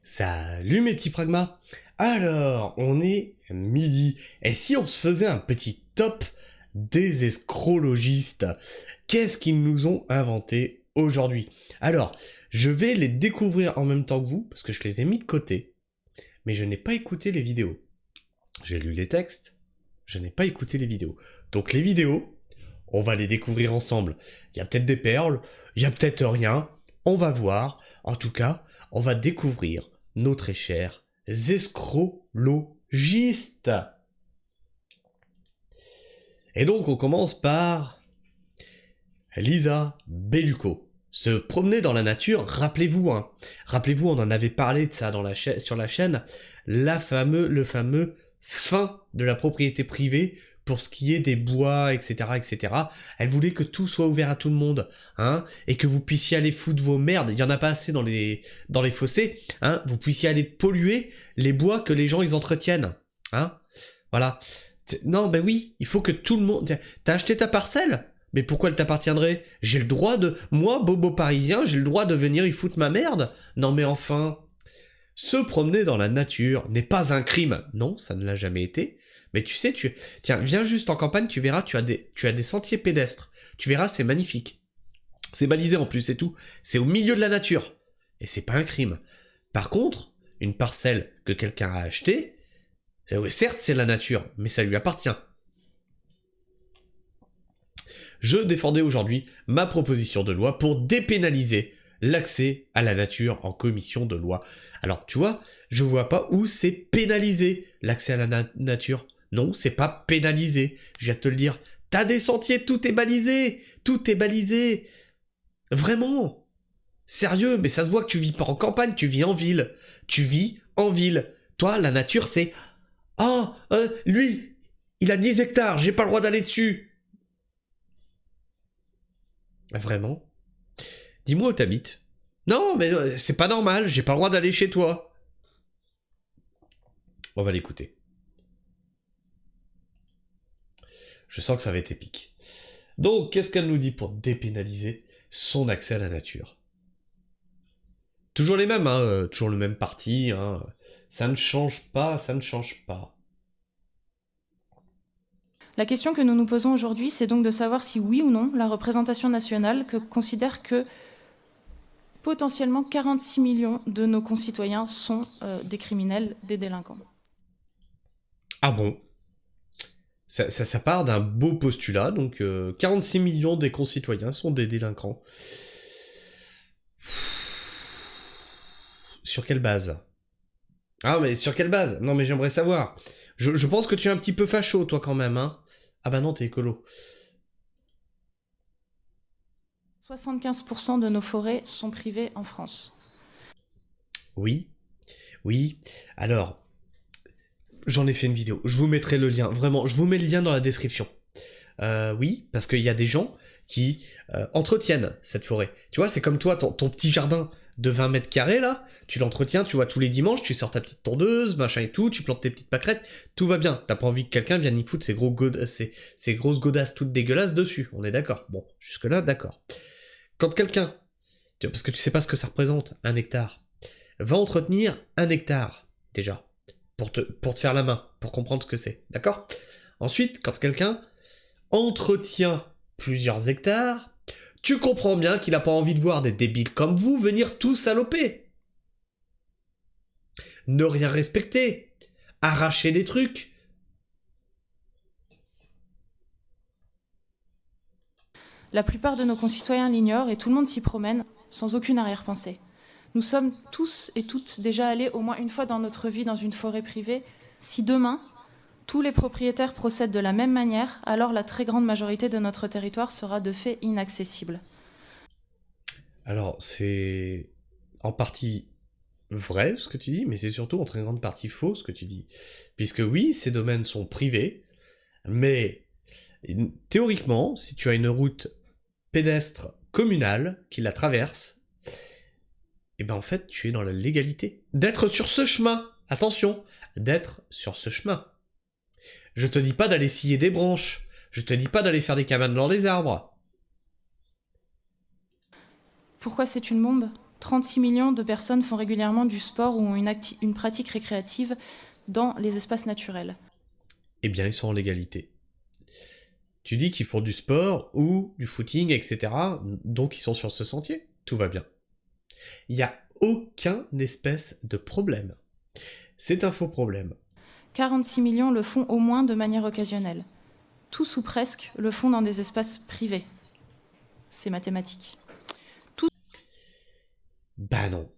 Salut mes petits pragmas. Alors, on est midi. Et si on se faisait un petit top des escrologistes? Qu'est-ce qu'ils nous ont inventé aujourd'hui? Alors, je vais les découvrir en même temps que vous, parce que je les ai mis de côté. Mais je n'ai pas écouté les vidéos. J'ai lu les textes, je n'ai pas écouté les vidéos. Donc les vidéos, on va les découvrir ensemble. Il y a peut-être des perles, il y a peut-être rien. On va voir. En tout cas, on va découvrir nos très chers escrologistes. Et donc on commence par Lisa Bellucco. Se promener dans la nature, rappelez-vous, rappelez-vous, on en avait parlé de ça sur la chaîne, le fameux fin de la propriété privée pour ce qui est des bois, etc., etc. Elle voulait que tout soit ouvert à tout le monde, et que vous puissiez aller foutre vos merdes. Il y en a pas assez dans les fossés, vous puissiez aller polluer les bois que les gens ils entretiennent, Voilà. Non, ben oui, il faut que tout le monde. T'as acheté ta parcelle? Mais pourquoi elle t'appartiendrait? J'ai le droit de... Moi, bobo parisien, j'ai le droit de venir y foutre ma merde? Non mais enfin... Se promener dans la nature n'est pas un crime. Non, ça ne l'a jamais été. Mais tu sais, tiens, viens juste en campagne, tu verras, tu as des sentiers pédestres. Tu verras, c'est magnifique. C'est balisé en plus, c'est tout. C'est au milieu de la nature. Et c'est pas un crime. Par contre, une parcelle que quelqu'un a achetée, certes, c'est la nature, mais ça lui appartient. Je défendais aujourd'hui ma proposition de loi pour dépénaliser l'accès à la nature en commission de loi. Alors, tu vois, je vois pas où c'est pénalisé l'accès à la nature. Non, c'est pas pénalisé. Je viens te le dire. T'as des sentiers, tout est balisé. Tout est balisé. Vraiment. Sérieux, mais ça se voit que tu vis pas en campagne, tu vis en ville. Tu vis en ville. Toi, la nature, c'est... lui, il a 10 hectares, j'ai pas le droit d'aller dessus. Vraiment? Dis-moi où t'habites. Non, mais c'est pas normal, j'ai pas le droit d'aller chez toi. On va l'écouter. Je sens que ça va être épique. Donc, qu'est-ce qu'elle nous dit pour dépénaliser son accès à la nature? Toujours les mêmes, toujours le même parti, Ça ne change pas, ça ne change pas. La question que nous nous posons aujourd'hui, c'est donc de savoir si oui ou non la représentation nationale considère que potentiellement 46 millions de nos concitoyens sont des criminels, des délinquants. Ah bon? Ça part d'un beau postulat, donc 46 millions des concitoyens sont des délinquants. Sur quelle base? Ah mais sur quelle base? Non mais j'aimerais savoir. Je pense que tu es un petit peu facho toi quand même, Ah bah non, t'es écolo. 75% de nos forêts sont privées en France. Oui, oui. Alors, j'en ai fait une vidéo. Je vous mettrai le lien. Vraiment, je vous mets le lien dans la description. Oui, parce qu'il y a des gens qui entretiennent cette forêt. Tu vois, c'est comme toi, ton petit jardin de 20 mètres carrés, là, tu l'entretiens, tu vois, tous les dimanches, tu sors ta petite tondeuse, machin et tout, tu plantes tes petites pâquerettes, tout va bien. T'as pas envie que quelqu'un vienne y foutre ses grosses godasses toutes dégueulasses dessus. On est d'accord. Bon, jusque-là, d'accord. Quand quelqu'un, parce que tu sais pas ce que ça représente, un hectare, va entretenir un hectare, déjà, pour te faire la main, pour comprendre ce que c'est, d'accord? Ensuite, quand quelqu'un entretient plusieurs hectares, tu comprends bien qu'il n'a pas envie de voir des débiles comme vous venir tout saloper. Ne rien respecter. Arracher des trucs. La plupart de nos concitoyens l'ignorent et tout le monde s'y promène sans aucune arrière-pensée. Nous sommes tous et toutes déjà allés au moins une fois dans notre vie dans une forêt privée. Si demain, tous les propriétaires procèdent de la même manière, alors la très grande majorité de notre territoire sera de fait inaccessible. Alors, c'est en partie vrai ce que tu dis, mais c'est surtout en très grande partie faux ce que tu dis. Puisque oui, ces domaines sont privés, mais théoriquement, si tu as une route pédestre communale qui la traverse, et ben en fait, tu es dans la légalité d'être sur ce chemin. Attention, d'être sur ce chemin. Je te dis pas d'aller scier des branches. Je te dis pas d'aller faire des cabanes dans les arbres. Pourquoi c'est une bombe ? 36 millions de personnes font régulièrement du sport ou ont une pratique récréative dans les espaces naturels. Eh bien, ils sont en légalité. Tu dis qu'ils font du sport ou du footing, etc. Donc ils sont sur ce sentier. Tout va bien. Il n'y a aucun espèce de problème. C'est un faux problème. 46 millions le font au moins de manière occasionnelle. Tous ou presque le font dans des espaces privés. C'est mathématique. Bah non.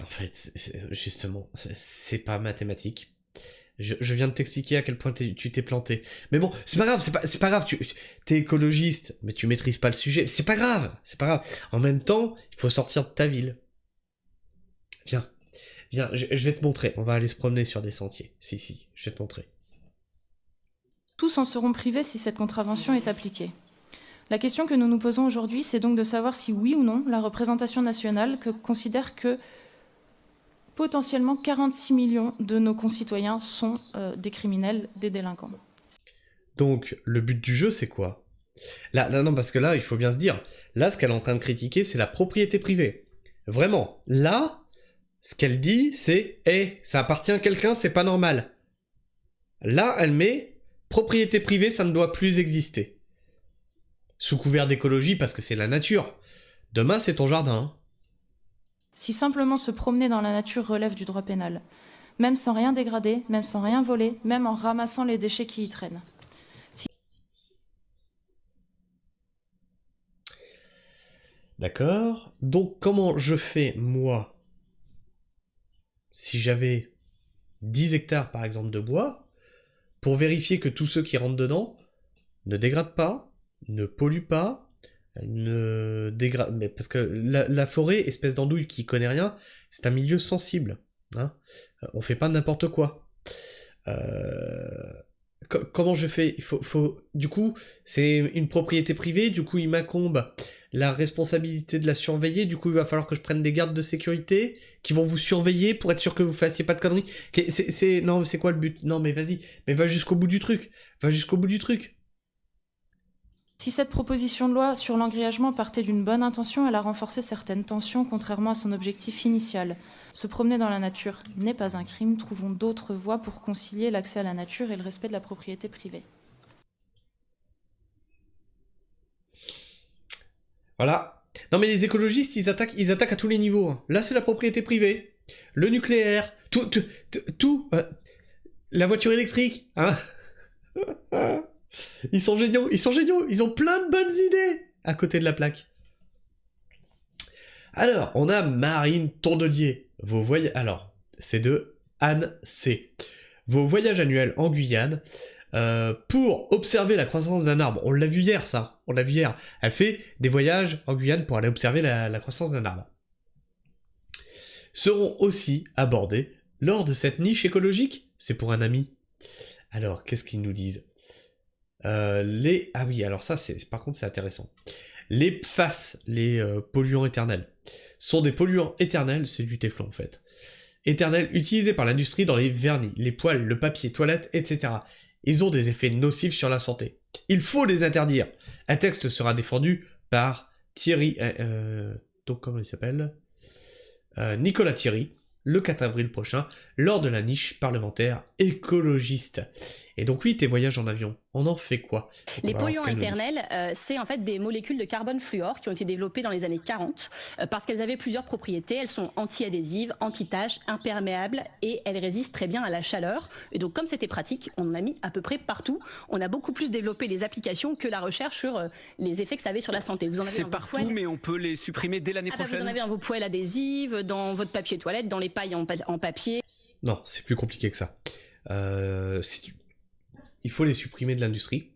En fait, justement, c'est pas mathématique. Je viens de t'expliquer à quel point tu t'es planté. Mais bon, c'est pas grave, c'est pas grave. T'es écologiste, mais tu maîtrises pas le sujet. C'est pas grave, c'est pas grave. En même temps, il faut sortir de ta ville. Viens, je vais te montrer. On va aller se promener sur des sentiers. Si, je vais te montrer. Tous en seront privés si cette contravention est appliquée. La question que nous nous posons aujourd'hui, c'est donc de savoir si oui ou non la représentation nationale considère que potentiellement 46 millions de nos concitoyens sont des criminels, des délinquants. Donc, le but du jeu, c'est quoi ? Là, non, parce que là, il faut bien se dire, là, ce qu'elle est en train de critiquer, c'est la propriété privée. Vraiment, là, ce qu'elle dit, c'est « Hey, ça appartient à quelqu'un, c'est pas normal ». Là, elle met « Propriété privée, ça ne doit plus exister ». Sous couvert d'écologie, parce que c'est la nature. Demain, c'est ton jardin, hein. Si simplement se promener dans la nature relève du droit pénal, même sans rien dégrader, même sans rien voler, même en ramassant les déchets qui y traînent. D'accord. Donc, comment je fais, moi, si j'avais 10 hectares, par exemple, de bois, pour vérifier que tous ceux qui rentrent dedans ne dégradent pas, ne polluent pas, ne dégrade, mais parce que la forêt, espèce d'andouille qui connaît rien, c'est un milieu sensible, hein. On fait pas n'importe quoi. Comment je fais ? Du coup, c'est une propriété privée, du coup il m'incombe la responsabilité de la surveiller, du coup il va falloir que je prenne des gardes de sécurité qui vont vous surveiller pour être sûr que vous fassiez pas de conneries. Non, c'est quoi le but ? Non mais vas-y, mais va jusqu'au bout du truc. Si cette proposition de loi sur l'engrillagement partait d'une bonne intention, elle a renforcé certaines tensions, contrairement à son objectif initial. Se promener dans la nature n'est pas un crime. Trouvons d'autres voies pour concilier l'accès à la nature et le respect de la propriété privée. Voilà. Non mais les écologistes, ils attaquent à tous les niveaux, hein. Là c'est la propriété privée, le nucléaire, tout, la voiture électrique, hein. Ils sont géniaux, ils ont plein de bonnes idées à côté de la plaque. Alors, on a Marine Tourdelier. Alors, c'est de Anne C. Vos voyages annuels en Guyane pour observer la croissance d'un arbre. On l'a vu hier, ça. Elle fait des voyages en Guyane pour aller observer la croissance d'un arbre. Seront aussi abordés lors de cette niche écologique. C'est pour un ami. Alors, qu'est-ce qu'ils nous disent ? Ah oui, alors ça, par contre, c'est intéressant. Les PFAS, les polluants éternels, sont des polluants éternels, c'est du téflon en fait, éternels utilisés par l'industrie dans les vernis, les poêles, le papier toilette, etc. Ils ont des effets nocifs sur la santé. Il faut les interdire. Un texte sera défendu par Thierry... donc comment il s'appelle Nicolas Thierry, le 4 avril prochain, lors de la niche parlementaire écologiste. Et donc oui, tes voyages en avion, on en fait quoi ? Les polluants éternels, c'est en fait des molécules de carbone fluor qui ont été développées dans les années 40 parce qu'elles avaient plusieurs propriétés. Elles sont anti-adhésives, anti-taches, imperméables et elles résistent très bien à la chaleur. Et donc comme c'était pratique, on en a mis à peu près partout. On a beaucoup plus développé les applications que la recherche sur les effets que ça avait sur la santé. Vous en avez c'est partout, mais on peut les supprimer dès l'année prochaine. Vous en avez dans vos poêles adhésives, dans votre papier toilette, dans les pailles en papier. Non, c'est plus compliqué que ça. Il faut les supprimer de l'industrie,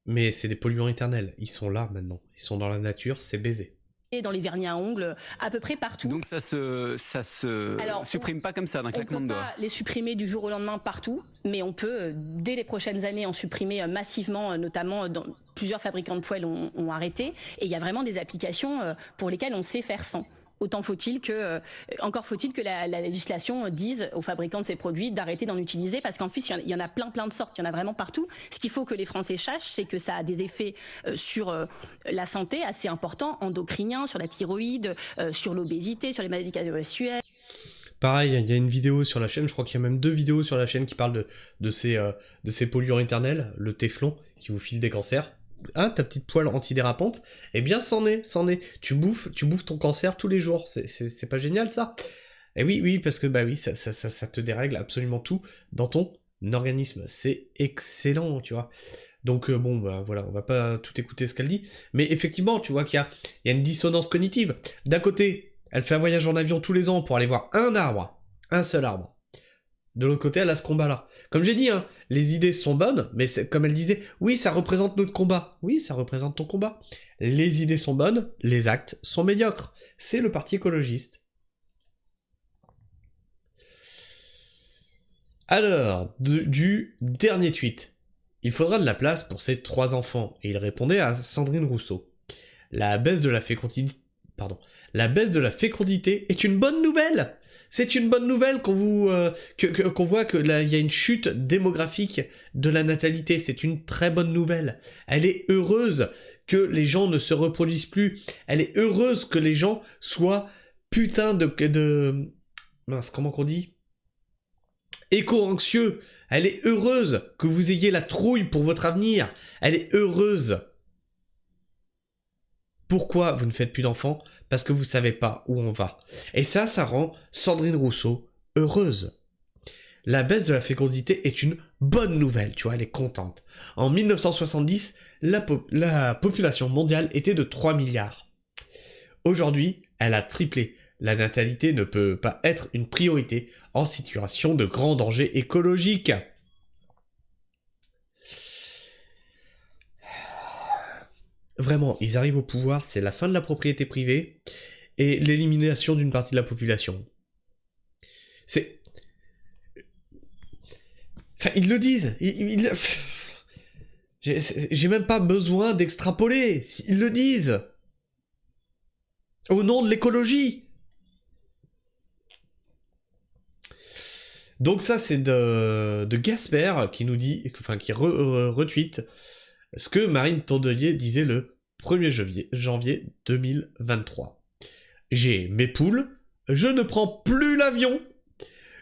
mais c'est des polluants éternels. Ils sont là maintenant. Ils sont dans la nature, c'est baisé. Et dans les vernis à ongles, à peu près partout. Donc ça se supprime pas comme ça d'un claquement de doigts. On peut pas les supprimer du jour au lendemain partout, mais on peut, dès les prochaines années, en supprimer massivement, notamment plusieurs fabricants de poêles ont arrêté, et il y a vraiment des applications pour lesquelles on sait faire sans. Encore faut-il que la législation dise aux fabricants de ces produits d'arrêter d'en utiliser, parce qu'en plus il y en a plein de sortes, il y en a vraiment partout. Ce qu'il faut que les Français sachent, c'est que ça a des effets sur la santé assez importants, endocriniens, sur la thyroïde, sur l'obésité, sur les maladies cardiovasculaires. Pareil, il y a une vidéo sur la chaîne, je crois qu'il y a même 2 vidéos sur la chaîne qui parlent de ces polluants éternels, le téflon, qui vous file des cancers. Ah, ta petite poêle antidérapante, eh bien c'en est. Tu bouffes ton cancer tous les jours, c'est pas génial ça? Eh oui, parce que bah oui, ça te dérègle absolument tout dans ton organisme, c'est excellent, tu vois. Donc bon, bah voilà, on va pas tout écouter ce qu'elle dit, mais effectivement, tu vois qu'il y a une dissonance cognitive. D'un côté, elle fait un voyage en avion tous les ans pour aller voir un seul arbre. De l'autre côté, elle a ce combat-là. Comme j'ai dit, hein, les idées sont bonnes, mais comme elle disait, oui, ça représente notre combat. Oui, ça représente ton combat. Les idées sont bonnes, les actes sont médiocres. C'est le parti écologiste. Alors, du dernier tweet. Il faudra de la place pour ses 3 enfants. Et il répondait à Sandrine Rousseau. La baisse de la fécondité est une bonne nouvelle. C'est une bonne nouvelle qu'on voit que là il y a une chute démographique de la natalité. C'est une très bonne nouvelle. Elle est heureuse que les gens ne se reproduisent plus. Elle est heureuse que les gens soient putain de mince, comment qu'on dit? Éco-anxieux. Elle est heureuse que vous ayez la trouille pour votre avenir. Elle est heureuse. Pourquoi vous ne faites plus d'enfants? Parce que vous savez pas où on va. Et ça rend Sandrine Rousseau heureuse. La baisse de la fécondité est une bonne nouvelle, tu vois, elle est contente. En 1970, la population mondiale était de 3 milliards. Aujourd'hui, elle a triplé. La natalité ne peut pas être une priorité en situation de grand danger écologique. Vraiment, ils arrivent au pouvoir, c'est la fin de la propriété privée et l'élimination d'une partie de la population. C'est... Enfin, ils le disent. J'ai même pas besoin d'extrapoler. Ils le disent. Au nom de l'écologie. Donc ça, c'est de Gasper qui nous dit, enfin qui retweet ce que Marine Tondelier disait le 1er janvier 2023. J'ai mes poules, je ne prends plus l'avion,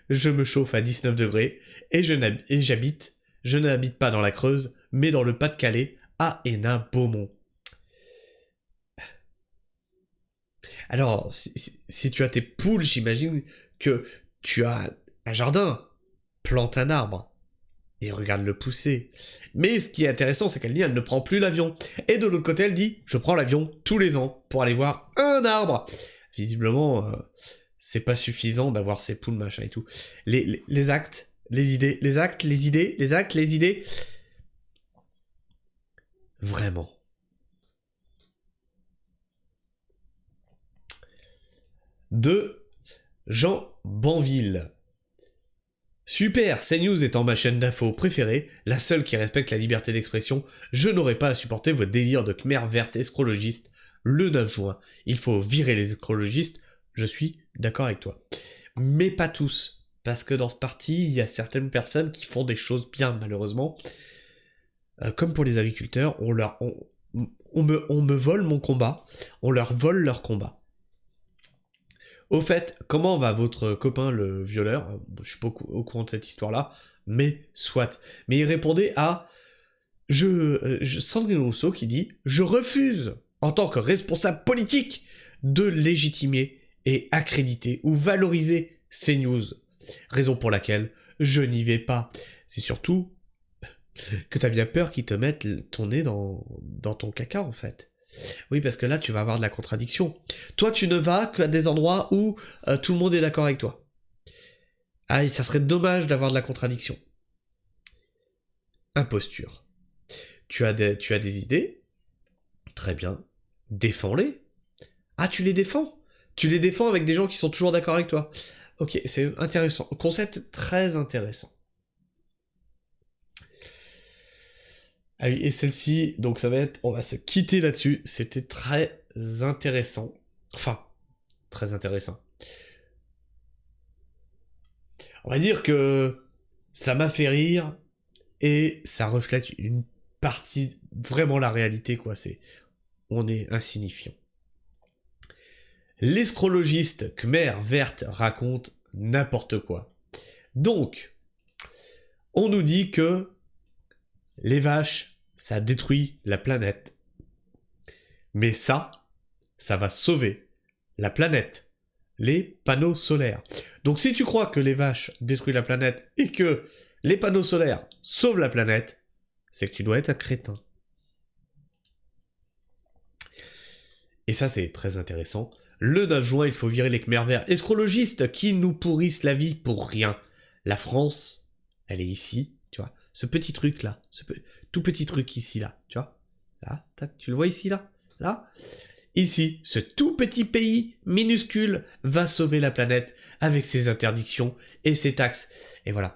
je me chauffe à 19 degrés et je n'habite pas dans la Creuse, mais dans le Pas-de-Calais, à Hénin-Beaumont. Alors, si tu as tes poules, j'imagine que tu as un jardin, plante un arbre. Et regarde le pousser. Mais ce qui est intéressant, c'est qu'elle dit elle ne prend plus l'avion. Et de l'autre côté, elle dit je prends l'avion tous les ans pour aller voir un arbre. Visiblement, c'est pas suffisant d'avoir ces poules, machin et tout. Les actes, les idées, les actes, les idées, les actes, les idées. Vraiment. De Jean Banville. Super, CNews étant ma chaîne d'infos préférée, la seule qui respecte la liberté d'expression, je n'aurais pas à supporter vos délires de Khmer verte escrologiste le 9 juin. Il faut virer les écologistes, je suis d'accord avec toi. Mais pas tous, parce que dans ce parti, il y a certaines personnes qui font des choses bien, malheureusement. Comme pour les agriculteurs, on me vole mon combat, on leur vole leur combat. Au fait, comment va votre copain le violeur? Je suis pas au courant de cette histoire-là, mais soit. Mais il répondait à Sandrine Rousseau qui dit « Je refuse, en tant que responsable politique, de légitimer et accréditer ou valoriser CNews. Raison pour laquelle je n'y vais pas. C'est surtout que t'as bien peur qu'ils te mettent ton nez dans ton caca, en fait. » Oui, parce que là, tu vas avoir de la contradiction. Toi, tu ne vas qu'à des endroits où tout le monde est d'accord avec toi. Ah, et ça serait dommage d'avoir de la contradiction. Imposture. Tu as des idées. Très bien. Défends-les. Ah, tu les défends. Tu les défends avec des gens qui sont toujours d'accord avec toi. Ok, c'est intéressant. Concept très intéressant. Ah oui, et celle-ci, donc ça va être, on va se quitter là-dessus, c'était très intéressant. Enfin, très intéressant. On va dire que ça m'a fait rire, et ça reflète une partie, vraiment la réalité, quoi, on est insignifiant. L'escrologiste Khmer Verte raconte n'importe quoi. Donc, on nous dit que les vaches, ça détruit la planète. Mais ça va sauver la planète. Les panneaux solaires. Donc si tu crois que les vaches détruisent la planète et que les panneaux solaires sauvent la planète, c'est que tu dois être un crétin. Et ça, c'est très intéressant. Le 9 juin, il faut virer les Khmer verts escrologistes qui nous pourrissent la vie pour rien. La France, elle est ici, tu vois. Ce petit truc là, tout petit truc ici là, tu vois. Là, tu le vois ici là, là. Ici, ce tout petit pays minuscule va sauver la planète avec ses interdictions et ses taxes. Et voilà.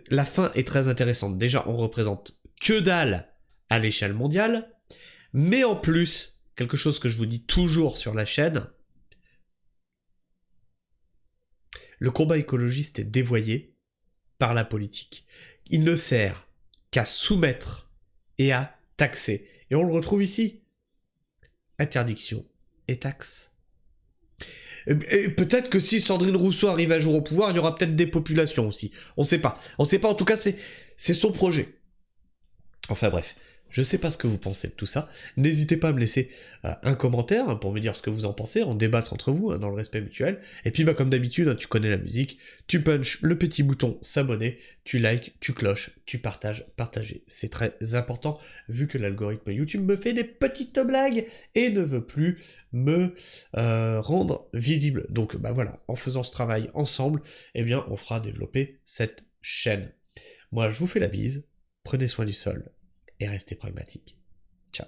La fin est très intéressante. Déjà, on représente que dalle à l'échelle mondiale. Mais en plus, quelque chose que je vous dis toujours sur la chaîne, le combat écologiste est dévoyé par la politique. Il ne sert qu'à soumettre et à taxer. Et on le retrouve ici. Interdiction et taxes. Et peut-être que si Sandrine Rousseau arrive un jour au pouvoir, il y aura peut-être des populations aussi. On sait pas. On sait pas, en tout cas, c'est son projet. Enfin bref. Je sais pas ce que vous pensez de tout ça. N'hésitez pas à me laisser un commentaire pour me dire ce que vous en pensez, en débattre entre vous dans le respect mutuel. Et puis comme d'habitude, tu connais la musique, tu punches le petit bouton s'abonner, tu likes, tu cloches, tu partages, partager. C'est très important vu que l'algorithme YouTube me fait des petites blagues et ne veut plus me rendre visible. Donc voilà, en faisant ce travail ensemble, eh bien on fera développer cette chaîne. Moi je vous fais la bise, prenez soin du sol et restez pragmatique. Ciao.